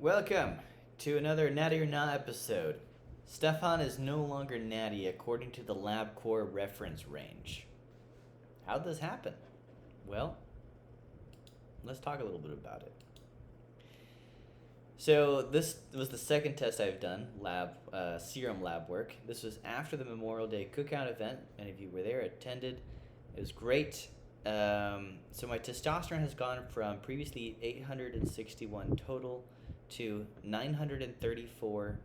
Welcome to another Natty or Not episode. Stefan is no longer natty according to the LabCorp reference range. How'd this happen? Well, let's talk a little bit about it. So this was the second test I've done, serum lab work. This was after the Memorial Day cookout event. Many of you were there, attended. It was great. So my testosterone has gone from previously 861 total to 934.2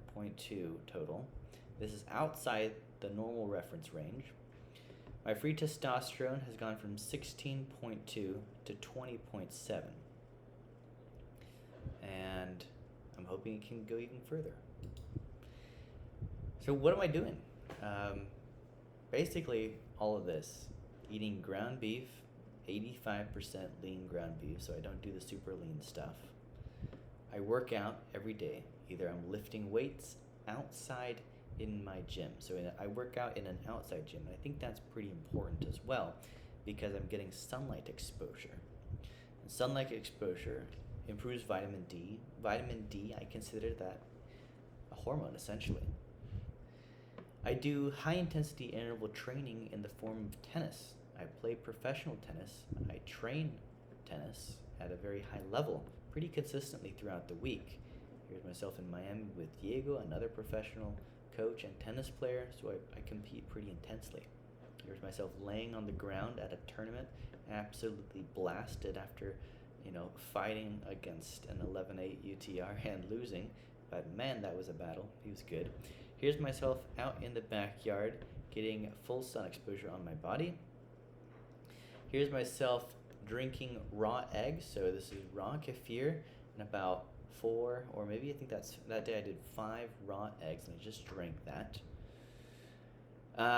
total. This is outside the normal reference range. My free testosterone has gone from 16.2 to 20.7. And I'm hoping it can go even further. So what am I doing? Basically all of this. Eating ground beef, 85% lean ground beef, so I don't do the super lean stuff. I work out every day. Either I'm lifting weights outside in my gym. So I work out in an outside gym. And I think that's pretty important as well because I'm getting sunlight exposure. And sunlight exposure improves vitamin D. Vitamin D, I consider that a hormone essentially. I do high intensity interval training in the form of tennis. I play professional tennis. I train tennis at a very high level pretty consistently throughout the week. Here's myself in Miami with Diego, another professional coach and tennis player, so I compete pretty intensely. Here's myself laying on the ground at a tournament, absolutely blasted after, fighting against an 11-8 UTR and losing, but man, that was a battle. He was good. Here's myself out in the backyard getting full sun exposure on my body. Here's myself drinking raw eggs. So this is raw kefir and about 4, or maybe I think that day I did 5 raw eggs and I just drank that.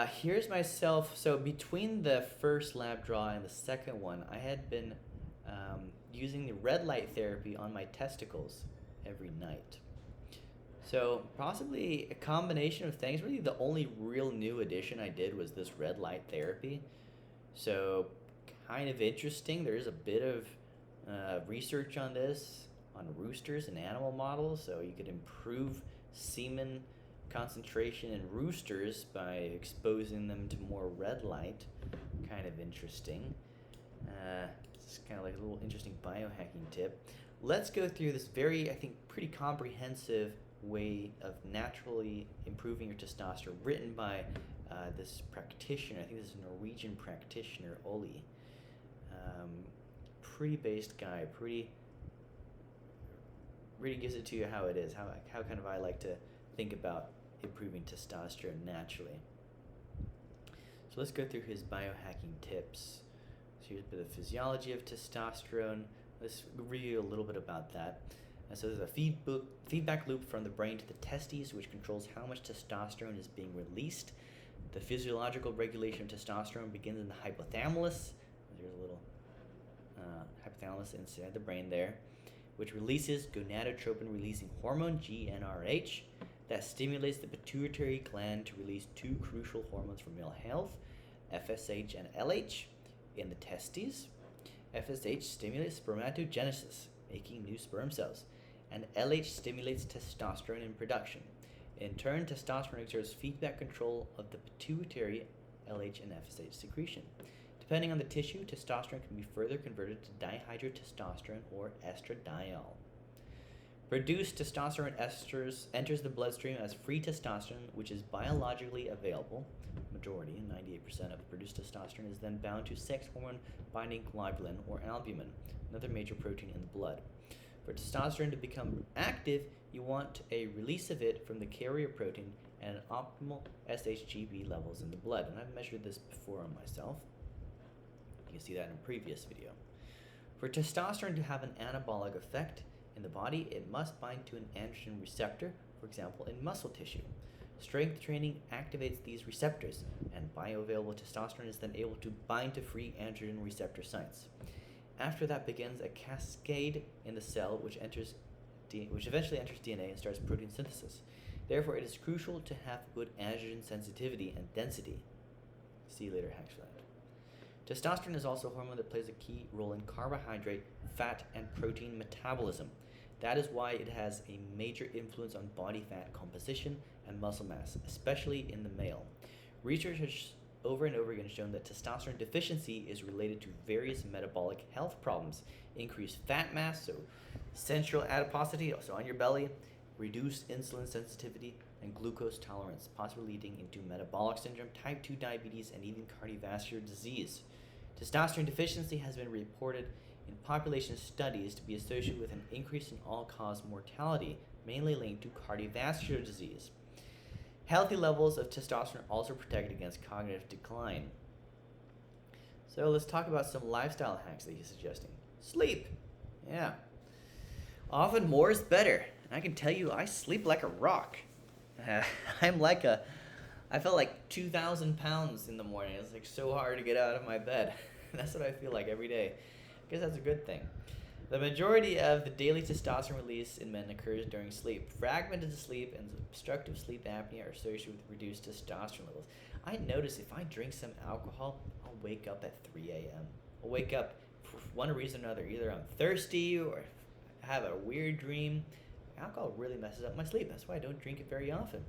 Here's myself. So between the first lab draw and the second one, I had been using the red light therapy on my testicles every night. So possibly a combination of things. Really the only real new addition I did was this red light therapy. So kind of interesting. There is a bit of research on this, on roosters and animal models. So you could improve semen concentration in roosters by exposing them to more red light. Kind of interesting. It's kind of like a little interesting biohacking tip. Let's go through this very, I think, pretty comprehensive way of naturally improving your testosterone, written by this practitioner. I think this is a Norwegian practitioner, Oli. Pretty based guy, really gives it to you how it is, how kind of I like to think about improving testosterone naturally. So let's go through his biohacking tips. So here's a bit of physiology of testosterone. Let's review a little bit about that. So there's a feedback loop from the brain to the testes, which controls how much testosterone is being released. The physiological regulation of testosterone begins in the hypothalamus. There's a little hypothalamus inside the brain there, which releases gonadotropin-releasing hormone, GnRH, that stimulates the pituitary gland to release 2 crucial hormones for male health, FSH and LH, in the testes. FSH stimulates spermatogenesis, making new sperm cells, and LH stimulates testosterone in production. In turn, testosterone exerts feedback control of the pituitary, LH, and FSH secretion. Depending on the tissue, testosterone can be further converted to dihydrotestosterone or estradiol. Produced testosterone enters the bloodstream as free testosterone, which is biologically available. Majority, 98% of produced testosterone, is then bound to sex hormone binding globulin or albumin, another major protein in the blood. For testosterone to become active, you want a release of it from the carrier protein and an optimal SHGB levels in the blood. And I've measured this before on myself. You can see that in a previous video. For testosterone to have an anabolic effect in the body, it must bind to an androgen receptor, for example, in muscle tissue. Strength training activates these receptors, and bioavailable testosterone is then able to bind to free androgen receptor sites. After that begins a cascade in the cell which eventually enters DNA and starts protein synthesis. Therefore, it is crucial to have good androgen sensitivity and density. See you later, hacks for that. Testosterone is also a hormone that plays a key role in carbohydrate, fat, and protein metabolism. That is why it has a major influence on body fat composition and muscle mass, especially in the male. Research has over and over again shown that testosterone deficiency is related to various metabolic health problems, increased fat mass, so central adiposity, also on your belly, reduced insulin sensitivity, and glucose tolerance, possibly leading into metabolic syndrome, type 2 diabetes, and even cardiovascular disease. Testosterone deficiency has been reported in population studies to be associated with an increase in all-cause mortality, mainly linked to cardiovascular disease. Healthy levels of testosterone also protect against cognitive decline. So let's talk about some lifestyle hacks that he's suggesting. Sleep. Yeah. Often more is better. And I can tell you, I sleep like a rock. I felt like 2,000 pounds in the morning. It's like so hard to get out of my bed. That's what I feel like every day. I guess that's a good thing. The majority of the daily testosterone release in men occurs during sleep. Fragmented sleep and obstructive sleep apnea are associated with reduced testosterone levels. I notice if I drink some alcohol, I'll wake up at 3 a.m. I'll wake up for one reason or another. Either I'm thirsty or have a weird dream. Alcohol really messes up my sleep. That's why I don't drink it very often.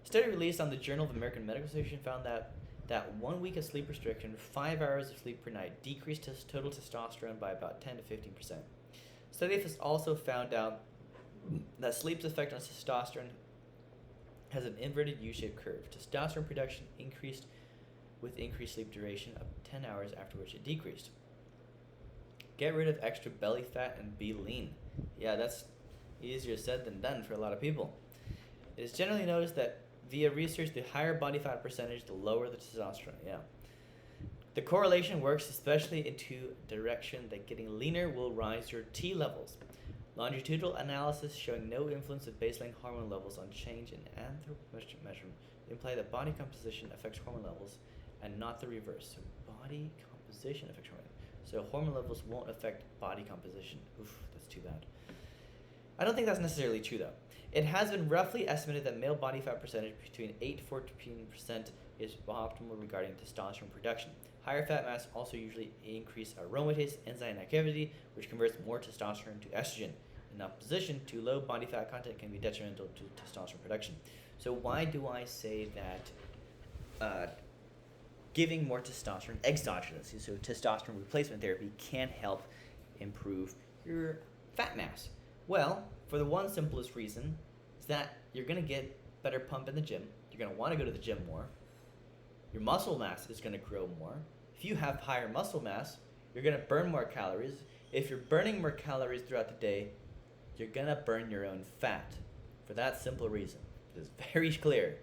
A study released on the Journal of the American Medical Association found that 1 week of sleep restriction, 5 hours of sleep per night, decreased total testosterone by about 10 to 15%. Studies has also found out that sleep's effect on testosterone has an inverted U-shaped curve. Testosterone production increased with increased sleep duration of 10 hours, after which it decreased. Get rid of extra belly fat and be lean. Yeah, that's easier said than done for a lot of people. It is generally noticed that via research, the higher body fat percentage, the lower the testosterone. Yeah. The correlation works especially into direction that getting leaner will rise your T levels. Longitudinal analysis showing no influence of baseline hormone levels on change in anthropometric measurement imply that body composition affects hormone levels and not the reverse. So body composition affects hormone. So hormone levels won't affect body composition. Oof, that's too bad. I don't think that's necessarily true though. It has been roughly estimated that male body fat percentage between 8 to 14% is optimal regarding testosterone production. Higher fat mass also usually increase aromatase enzyme activity, which converts more testosterone to estrogen. In opposition to low body fat content can be detrimental to testosterone production. So why do I say that giving more testosterone exogenous, so testosterone replacement therapy, can help improve your fat mass? Well, for the one simplest reason is that you're going to get better pump in the gym. You're going to want to go to the gym more. Your muscle mass is going to grow more. If you have higher muscle mass, you're going to burn more calories. If you're burning more calories throughout the day, you're going to burn your own fat for that simple reason. It is very clear.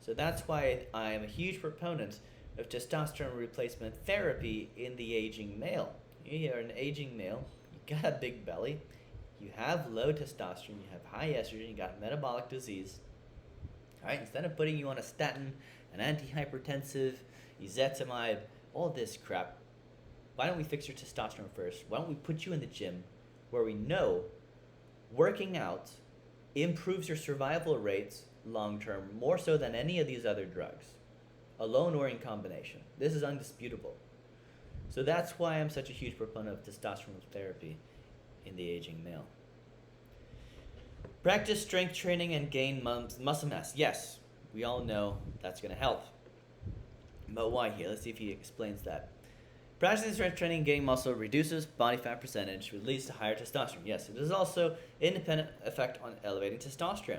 So that's why I am a huge proponent of testosterone replacement therapy in the aging male. You're an aging male, you got a big belly, you have low testosterone, you have high estrogen, you got metabolic disease. All right, instead of putting you on a statin, an antihypertensive, ezetimibe, all this crap, why don't we fix your testosterone first? Why don't we put you in the gym where we know working out improves your survival rates long term, more so than any of these other drugs, alone or in combination. This is undisputable. So that's why I'm such a huge proponent of testosterone therapy in the aging male. Practice strength training and gain muscle mass. Yes, we all know that's going to help. But why here? Let's see if he explains that. Practicing strength training and gaining muscle reduces body fat percentage, which leads to higher testosterone. Yes, it is also independent effect on elevating testosterone.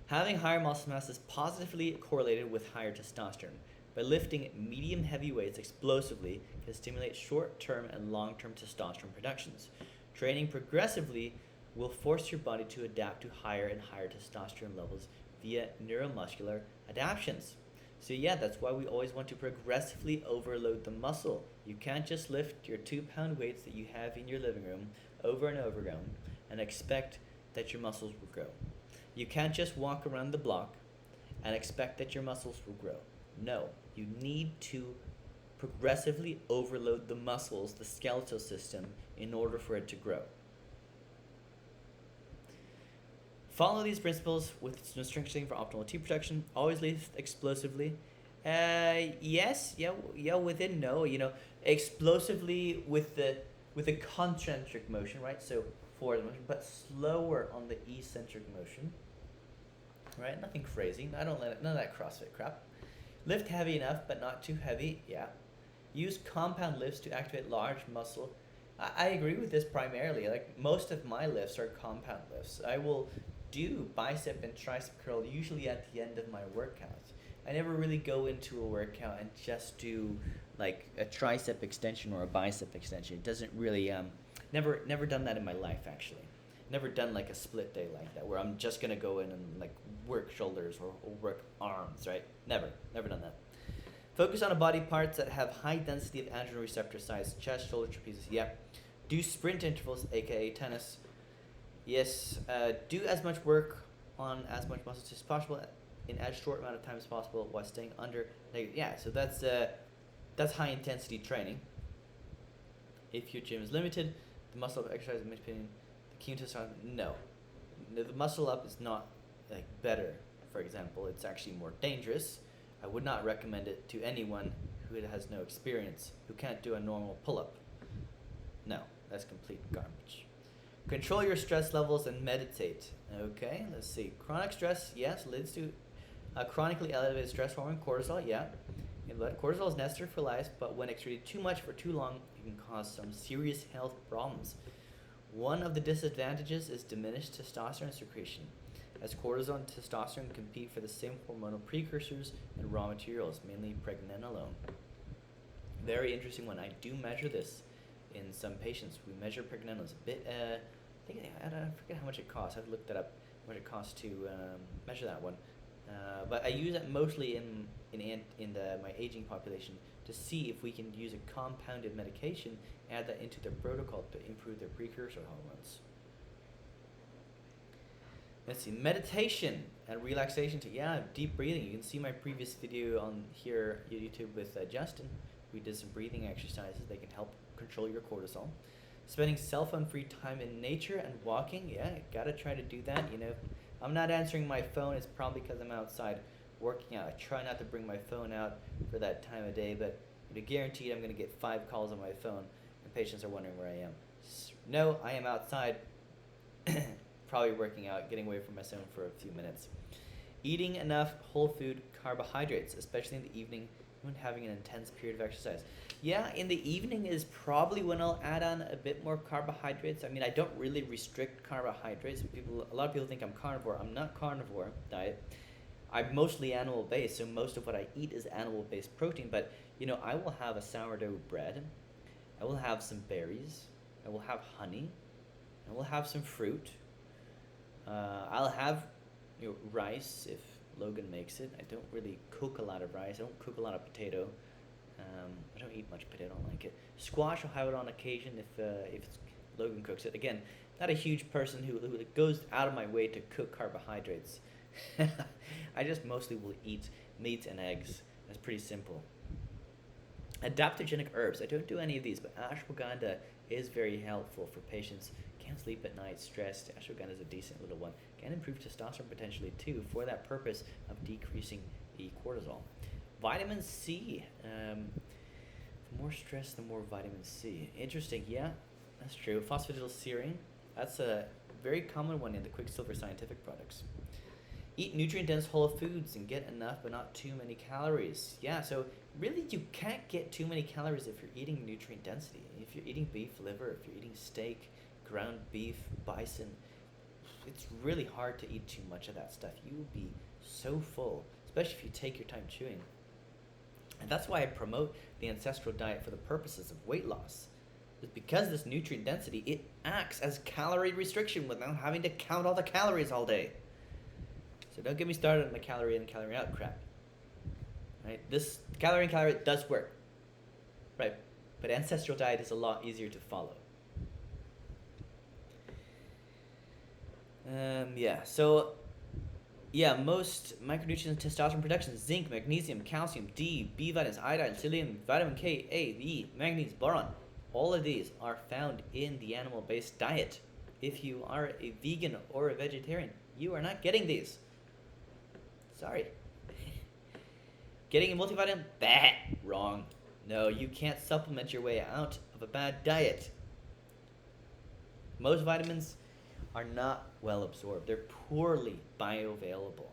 Having higher muscle mass is positively correlated with higher testosterone. By lifting medium heavy weights explosively can stimulate short-term and long-term testosterone productions. Training progressively will force your body to adapt to higher and higher testosterone levels via neuromuscular adaptations. So yeah, that's why we always want to progressively overload the muscle. You can't just lift your 2-pound weights that you have in your living room over and over again and expect that your muscles will grow. You can't just walk around the block and expect that your muscles will grow. No, you need to progressively overload the muscles, the skeletal system, in order for it to grow. Follow these principles with strength training for optimal T production. Always lift explosively. Yes, within no, explosively with the concentric motion, right? So forward motion, but slower on the eccentric motion. Right? Nothing crazy. I don't let it, none of that CrossFit crap. Lift heavy enough, but not too heavy. Yeah. Use compound lifts to activate large muscle. I agree with this primarily. Like most of my lifts are compound lifts. I will do bicep and tricep curl usually at the end of my workouts. I never really go into a workout and just do like a tricep extension or a bicep extension. It doesn't really never done that in my life actually. Never done like a split day like that where I'm just gonna go in and like work shoulders or work arms, right? Never done that. Focus on the body parts that have high density of androgen receptor size, chest, shoulder, trapezes. Yep. Do sprint intervals, aka tennis. Yes. Do as much work on as much muscles as possible in as short amount of time as possible while staying under negative. Yeah. So that's high intensity training. If your gym is limited, the muscle up exercise, in my opinion, the key to testosterone. No, the muscle up is not like better. For example, it's actually more dangerous. I would not recommend it to anyone who has no experience, who can't do a normal pull-up. No, that's complete garbage. Control your stress levels and meditate. Okay, let's see. Chronic stress, yes, leads to chronically elevated stress hormone, cortisol, yeah. But cortisol is necessary for life, but when excreted too much for too long, it can cause some serious health problems. One of the disadvantages is diminished testosterone secretion, as cortisol and testosterone compete for the same hormonal precursors and raw materials, mainly pregnenolone. Very interesting one. I do measure this in some patients. We measure pregnenolone. It's a bit, I forget how much it costs. I've looked that up, how much it costs to measure that one. But I use it mostly in my aging population to see if we can use a compounded medication, add that into their protocol to improve their precursor hormones. Let's see, meditation and relaxation. Deep breathing. You can see my previous video on here on YouTube with Justin. We did some breathing exercises. They can help control your cortisol. Spending cell phone free time in nature and walking. Yeah, gotta try to do that. You know, I'm not answering my phone. It's probably because I'm outside working out. I try not to bring my phone out for that time of day, but guaranteed I'm gonna get 5 calls on my phone, and patients are wondering where I am. No, I am outside. Probably working out, getting away from my phone for a few minutes. Eating enough whole food carbohydrates, especially in the evening when having an intense period of exercise. Yeah, in the evening is probably when I'll add on a bit more carbohydrates. I mean, I don't really restrict carbohydrates. A lot of people think I'm carnivore. I'm not carnivore diet. I'm mostly animal-based, so most of what I eat is animal-based protein. But, you know, I will have a sourdough bread. I will have some berries. I will have honey. I will have some fruit. I'll have rice if Logan makes it. I don't really cook a lot of rice. I don't cook a lot of potato. I don't eat much potato. I don't like it. Squash, I'll have it on occasion if Logan cooks it. Again, not a huge person who goes out of my way to cook carbohydrates. I just mostly will eat meat and eggs. That's pretty simple. Adaptogenic herbs. I don't do any of these, but ashwagandha is very helpful for patients. Can't sleep at night, stressed. Ashwagandha is a decent little one. Can improve testosterone potentially too for that purpose of decreasing the cortisol. Vitamin C. The more stress, the more vitamin C. Interesting. Yeah, that's true. Phosphatidylserine. That's a very common one in the Quicksilver Scientific products. Eat nutrient-dense whole foods and get enough but not too many calories. Yeah, so really you can't get too many calories if you're eating nutrient density. If you're eating beef liver, if you're eating steak, ground beef, bison, it's really hard to eat too much of that stuff. You will be so full, especially if you take your time chewing. And that's why I promote the Ancestral diet for the purposes of weight loss. It's because this nutrient density, it acts as calorie restriction without having to count all the calories all day. So don't get me started on the calorie in, calorie out crap. Right? This calorie in, calorie out does work. Right? But Ancestral diet is a lot easier to follow. Most micronutrients in testosterone production: zinc, magnesium, calcium, D, B vitamins, iodine, selenium, vitamin K, A, E, manganese, boron. All of these are found in the animal-based diet. If you are a vegan or a vegetarian, you are not getting these. Sorry. Getting a multivitamin? Wrong. No, you can't supplement your way out of a bad diet. Most vitamins are not well absorbed. They're poorly bioavailable.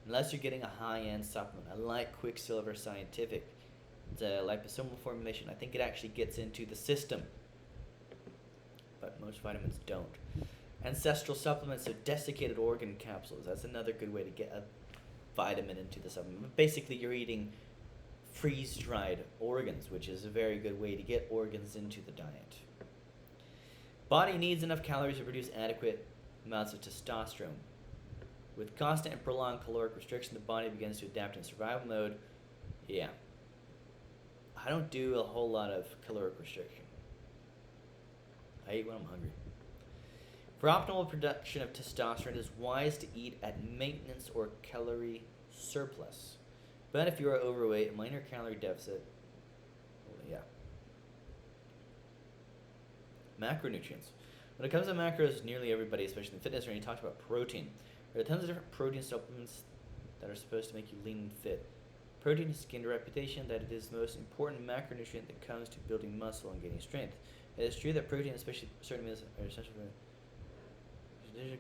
Unless you're getting a high-end supplement. I like Quicksilver Scientific. It's a liposomal formulation. I think it actually gets into the system. But most vitamins don't. Ancestral supplements are desiccated organ capsules. That's another good way to get a vitamin into the supplement. Basically, you're eating freeze-dried organs, which is a very good way to get organs into the diet. Body needs enough calories to produce adequate amounts of testosterone. With constant and prolonged caloric restriction, the body begins to adapt in survival mode. Yeah. I don't do a whole lot of caloric restriction. I eat when I'm hungry. For optimal production of testosterone, it is wise to eat at maintenance or calorie surplus. But if you are overweight, a minor calorie deficit, yeah. Macronutrients. When it comes to macros, nearly everybody, especially in fitness arena, talks about protein. There are tons of different protein supplements that are supposed to make you lean and fit. Protein has gained a reputation that it is the most important macronutrient that comes to building muscle and gaining strength. It is true that protein, especially certain meals, are essential for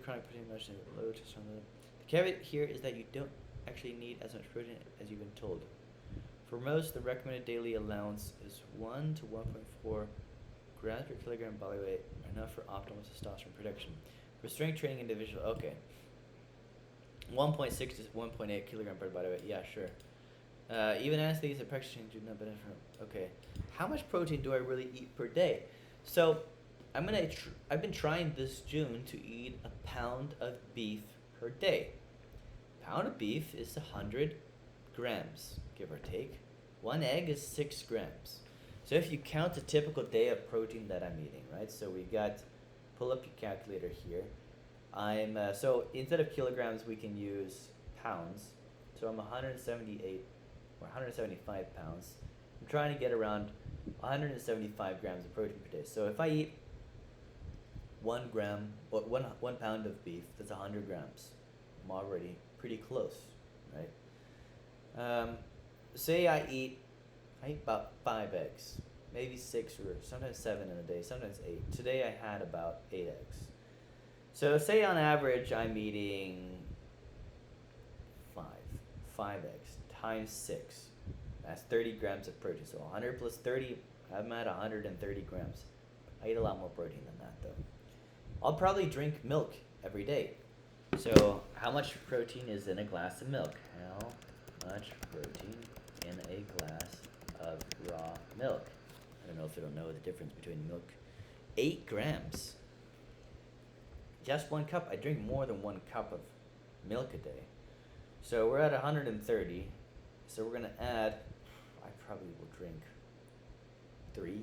chronic protein low testosterone. The caveat here is that you don't actually need as much protein as you've been told. For most, the recommended daily allowance is 1 to 1.4 grams per kilogram body weight, enough for optimal testosterone production. For strength training individual, okay. 1.6 to 1.8 kilogram per body weight, yeah, sure. Even athletes and practitioners do not benefit from. Okay, how much protein do I really eat per day? So, I've been trying this June to eat a pound of beef per day. A pound of beef is 100 grams, give or take. One egg is 6 grams. So if you count a typical day of protein that I'm eating, right? So we got, pull up your calculator here. So instead of kilograms, we can use pounds. So I'm 178 or 175 pounds. I'm trying to get around 175 grams of protein per day. So if I eat 1 pound of beef, that's 100 grams. I'm already pretty close, right? Say I eat about 5 eggs, maybe 6 or sometimes 7 in a day, sometimes 8. Today I had about 8 eggs. So say on average I'm eating 5 eggs times 6. That's 30 grams of protein. So 100 plus 30, I'm at 130 grams. I eat a lot more protein than that though. I'll probably drink milk every day. So how much protein is in a glass of milk? How much protein in a glass of raw milk? I don't know if you don't know the difference between milk. 8 grams. Just 1 cup. I drink more than 1 cup of milk a day. So we're at 130. So we're going to add, I probably will drink 3,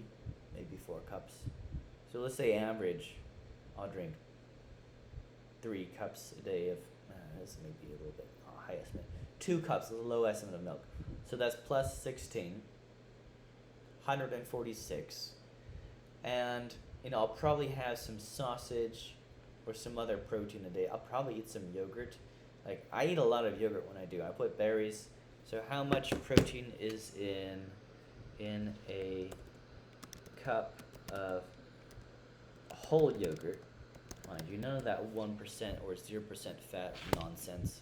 maybe 4 cups. So let's say average, I'll drink 3 cups a day of, this may be a little bit high estimate. 2 cups is a low estimate of milk. So that's plus 16, 146. And, I'll probably have some sausage or some other protein a day. I'll probably eat some yogurt. Like, I eat a lot of yogurt when I do. I put berries. So how much protein is in a cup of whole yogurt? Mind you, none of that 1% or 0% fat nonsense.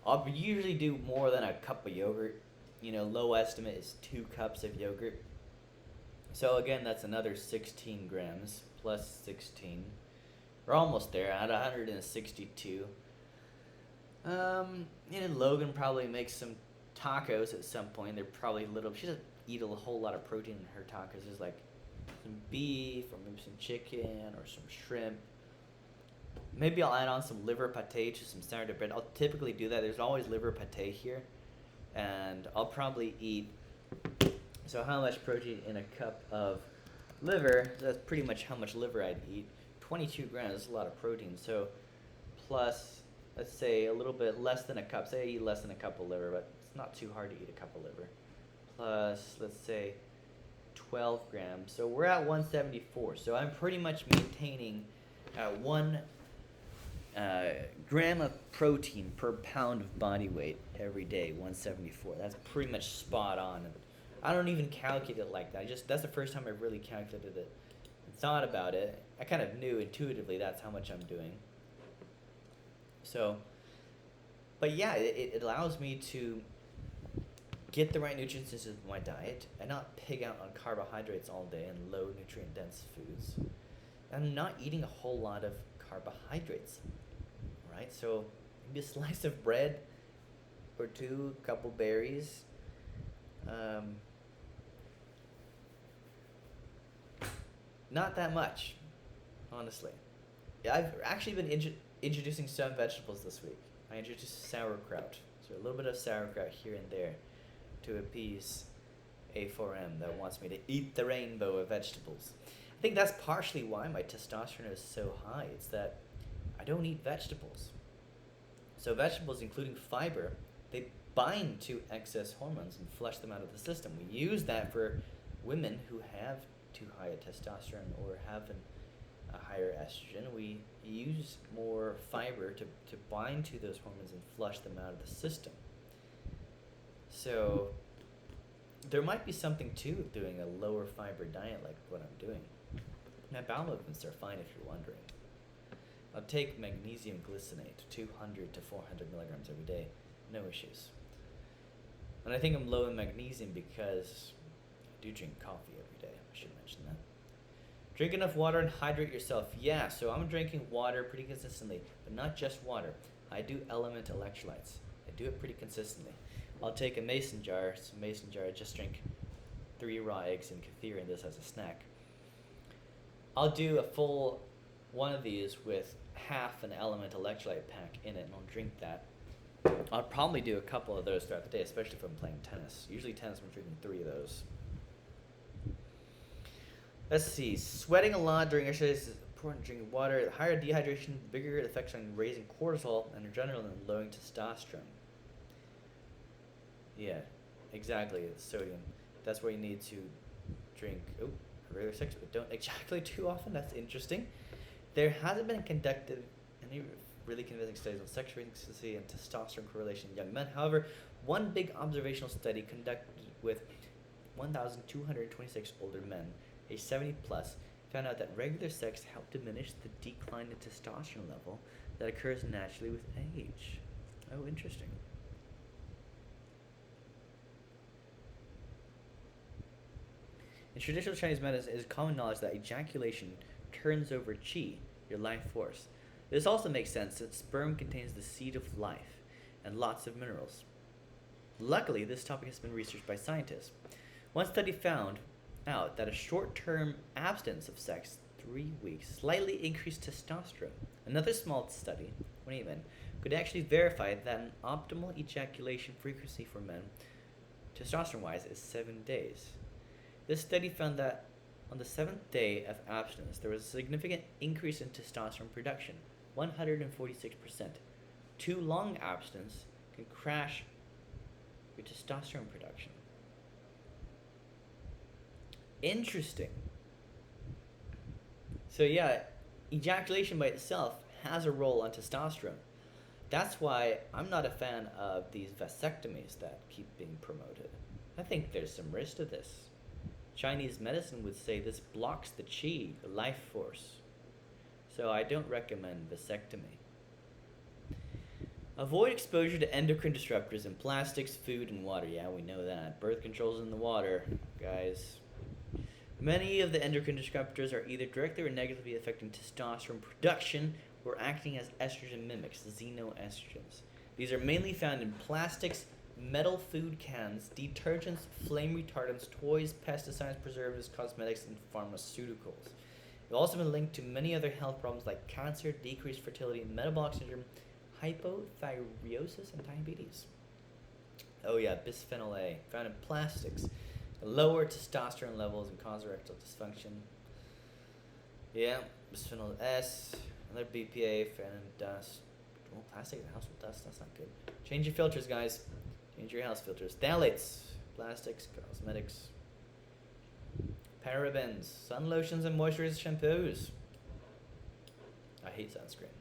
I'll usually do more than a cup of yogurt. Low estimate is 2 cups of yogurt. So again, that's another 16 grams plus 16. We're almost there at 162. Logan probably makes some tacos at some point. They're probably she doesn't eat a whole lot of protein in her tacos. There's like some beef or maybe some chicken or some shrimp. Maybe I'll add on some liver pate to some sourdough bread. I'll typically do that. There's always liver pate here. And I'll probably eat, so how much protein in a cup of liver? That's pretty much how much liver I'd eat. 22 grams is a lot of protein. So plus, let's say a little bit less than a cup. Say I eat less than a cup of liver, but it's not too hard to eat a cup of liver. Plus, let's say 12 grams. So we're at 174. So I'm pretty much maintaining 1 gram of protein per pound of body weight every day, 174. That's pretty much spot on. I don't even calculate it like that. That's the first time I've really calculated it. thought about it. I kind of knew intuitively that's how much I'm doing. So, but yeah, it allows me to get the right nutrients into my diet and not pig out on carbohydrates all day and low nutrient dense foods. I'm not eating a whole lot of carbohydrates, right? So maybe a slice of bread or two, a couple berries. Not that much, honestly. Yeah, I've actually been introducing some vegetables this week. I introduced sauerkraut, so a little bit of sauerkraut here and there to appease A4M that wants me to eat the rainbow of vegetables. I think that's partially why my testosterone is so high. It's that I don't eat vegetables. So vegetables, including fiber, they bind to excess hormones and flush them out of the system. We use that for women who have too high a testosterone or have a higher estrogen. We use more fiber to bind to those hormones and flush them out of the system. So there might be something to doing a lower fiber diet like what I'm doing. My bowel movements are fine if you're wondering. I'll take magnesium glycinate, 200 to 400 milligrams every day, no issues. And I think I'm low in magnesium because I do drink coffee every day. I should mention that. Drink enough water and hydrate yourself. Yeah, so I'm drinking water pretty consistently, but not just water. I do element electrolytes. I do it pretty consistently. I'll take a mason jar, I just drink 3 raw eggs and kefir and this as a snack. I'll do a full one of these with half an element electrolyte pack in it, and I'll drink that. I'll probably do a couple of those throughout the day, especially if I'm playing tennis. Usually tennis, I'm drinking 3 of those. Let's see. Sweating a lot during exercise is important. Drinking water. The higher dehydration, the bigger the effects on raising cortisol and adrenaline and lowering testosterone. Yeah, exactly. It's sodium. That's why you need to drink regular sex, but don't ejaculate too often. That's interesting. There hasn't been conducted any really convincing studies on sex frequency and testosterone correlation in young men. However, one big observational study conducted with 1,226 older men, age 70 plus, found out that regular sex helped diminish the decline in testosterone level that occurs naturally with age. Oh, interesting. In traditional Chinese medicine, it is common knowledge that ejaculation turns over qi, your life force. This also makes sense since sperm contains the seed of life and lots of minerals. Luckily, this topic has been researched by scientists. One study found out that a short-term abstinence of sex, 3 weeks, slightly increased testosterone. Another small study, could actually verify that an optimal ejaculation frequency for men, testosterone-wise, is 7 days. This study found that on the 7th day of abstinence, there was a significant increase in testosterone production, 146%. Too long abstinence can crash your testosterone production. Interesting. So yeah, ejaculation by itself has a role on testosterone. That's why I'm not a fan of these vasectomies that keep being promoted. I think there's some risk to this. Chinese medicine would say this blocks the qi, the life force. So I don't recommend vasectomy. Avoid exposure to endocrine disruptors in plastics, food, and water. Yeah, we know that. Birth control's in the water, guys. Many of the endocrine disruptors are either directly or negatively affecting testosterone production or acting as estrogen mimics, xenoestrogens. These are mainly found in plastics, metal food cans, detergents, flame retardants, toys, pesticides, preservatives, cosmetics, and pharmaceuticals. They've also been linked to many other health problems like cancer, decreased fertility, metabolic syndrome, hypothyroidism, and diabetes. Oh yeah, bisphenol A, found in plastics. Lower testosterone levels and cause erectile dysfunction. Yeah, bisphenol S, another BPA, found in dust. Oh, plastic and household dust, that's not good. Change your filters, guys. Change your house filters. Phthalates, plastics, cosmetics, parabens, sun lotions and moisturizers, shampoos. I hate sunscreen.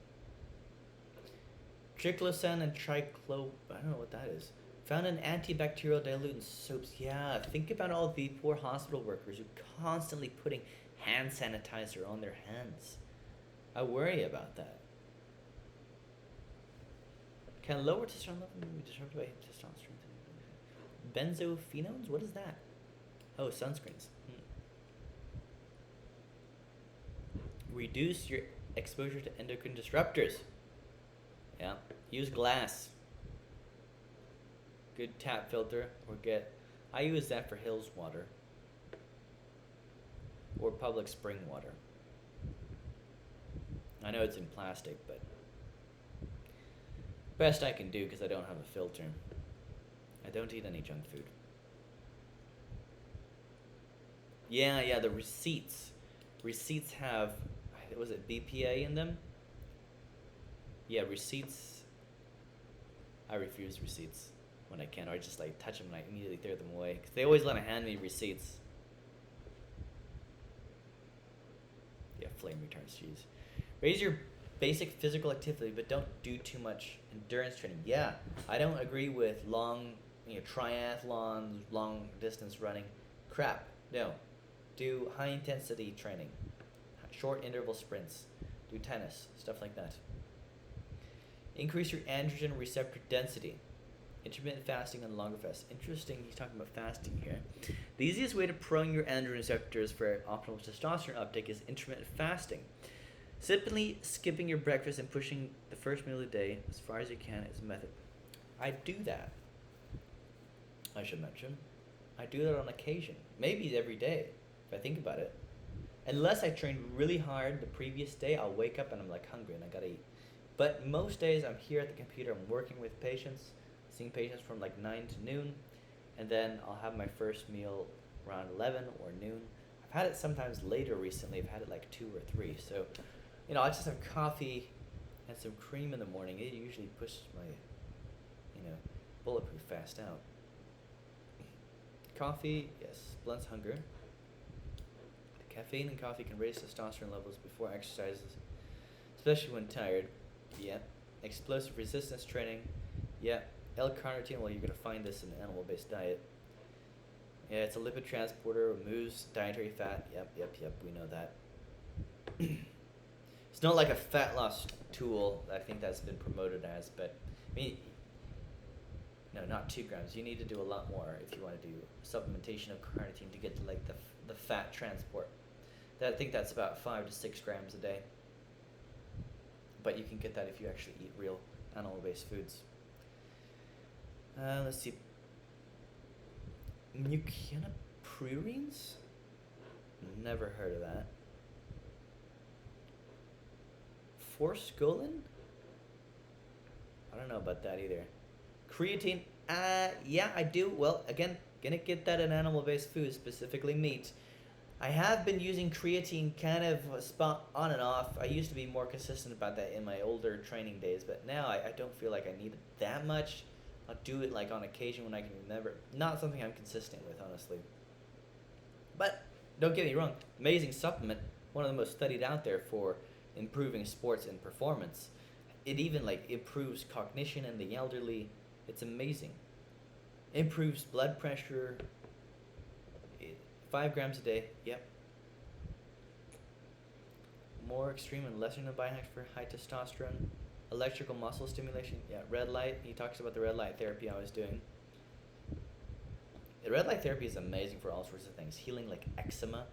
Triclosan and I don't know what that is. Found in antibacterial diluent soaps. Yeah, think about all the poor hospital workers who constantly putting hand sanitizer on their hands. I worry about that. Can lower testosterone level be disrupted by testosterone? Benzophenones? What is that? Oh, sunscreens. Reduce your exposure to endocrine disruptors. Yeah. Use glass. Good tap filter, or I use that for Hills water. Or public spring water. I know it's in plastic, but best I can do because I don't have a filter. I don't eat any junk food. Yeah, the receipts. Receipts have, was it BPA in them? Yeah, receipts. I refuse receipts when I can, or I just like touch them and I immediately throw them away. Because they always want to hand me receipts. Yeah, flame retards, jeez. Raise your basic physical activity, but don't do too much endurance training. Yeah, I don't agree with long, triathlons, long distance running. Crap, no. Do high intensity training, short interval sprints, do tennis, stuff like that. Increase your androgen receptor density. Intermittent fasting and longer fast. Interesting, he's talking about fasting here. The easiest way to prone your androgen receptors for optimal testosterone uptake is intermittent fasting. Simply skipping your breakfast and pushing the first meal of the day as far as you can is a method. I do that. I should mention. I do that on occasion. Maybe every day, if I think about it. Unless I trained really hard the previous day, I'll wake up and I'm like hungry and I gotta eat. But most days I'm here at the computer, I'm working with patients, seeing patients from like 9 to noon, and then I'll have my first meal around 11 or noon. I've had it sometimes later recently. I've had it like 2 or 3. So, I just have coffee and some cream in the morning. It usually pushes my, bulletproof fast out. Coffee, yes, blunts hunger. Caffeine and coffee can raise testosterone levels before exercises, especially when tired. Yeah. Explosive resistance training. Yeah. L-carnitine, well, you're going to find this in an animal-based diet. Yeah, it's a lipid transporter, removes dietary fat. Yep, we know that. It's not like a fat loss tool, I think that's been promoted as, but, no, not 2 grams. You need to do a lot more if you want to do supplementation of carnitine to get to, like, the fat transport. I think that's about 5 to 6 grams a day. But you can get that if you actually eat real animal-based foods. Let's see. Mucinoprurines? Never heard of that. Forskolin? I don't know about that either. Creatine? Yeah, I do. Well, again, gonna get that in animal-based foods, specifically meat. I have been using creatine kind of spot on and off. I used to be more consistent about that in my older training days, but now I don't feel like I need it that much. I'll do it like on occasion when I can remember. Not something I'm consistent with, honestly. But don't get me wrong, amazing supplement, one of the most studied out there for improving sports and performance. It even improves cognition in the elderly. It's amazing. Improves blood pressure. 5 grams a day, yep. More extreme and lesser known biohacks for high testosterone. Electrical muscle stimulation, yeah. Red light, he talks about the red light therapy I was doing. The red light therapy is amazing for all sorts of things. Healing like eczema,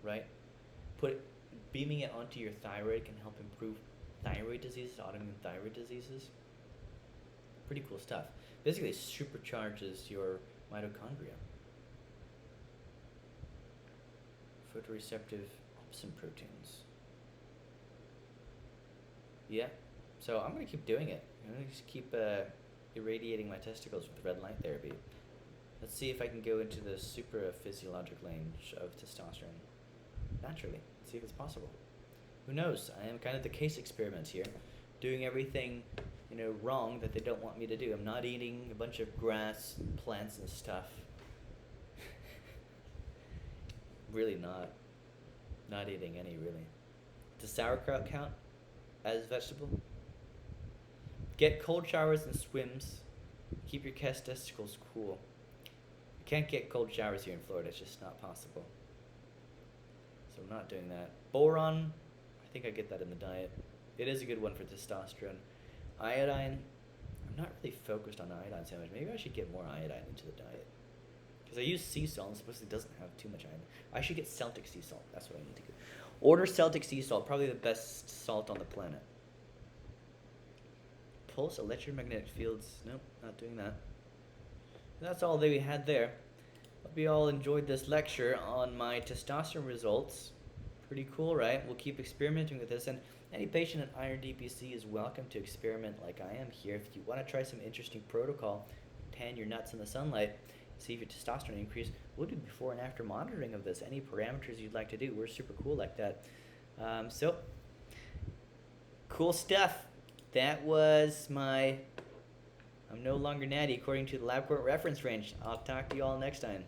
right? Beaming it onto your thyroid can help improve thyroid diseases, autoimmune thyroid diseases. Pretty cool stuff. Basically, it supercharges your mitochondria. Photoreceptive opsin proteins. Yeah, so I'm going to keep doing it. I'm going to just keep irradiating my testicles with red light therapy. Let's see if I can go into the super physiologic range of testosterone naturally. See if it's possible. Who knows? I am kind of the case experiment here, doing everything wrong that they don't want me to do. I'm not eating a bunch of grass, plants, and stuff. Really not eating any, really. Does sauerkraut count as vegetable? Get cold showers and swims. Keep your testicles cool. You can't get cold showers here in Florida. It's just not possible. So I'm not doing that. Boron, I think I get that in the diet. It is a good one for testosterone. Iodine, I'm not really focused on iodine so much. Maybe I should get more iodine into the diet. Because I use sea salt and supposedly doesn't have too much iodine. I should get Celtic sea salt. That's what I need to do. Order Celtic sea salt, probably the best salt on the planet. Pulse electromagnetic fields. Nope, not doing that. And that's all that we had there. Hope you all enjoyed this lecture on my testosterone results. Pretty cool, right? We'll keep experimenting with this, and any patient at Iron DPC is welcome to experiment like I am here. If you want to try some interesting protocol, tan your nuts in the sunlight, see if your testosterone increase, we'll do before and after monitoring of this. Any parameters you'd like to do, we're super cool like that. So, cool stuff. That was my I'm no longer natty according to the LabCourt reference range. I'll talk to you all next time.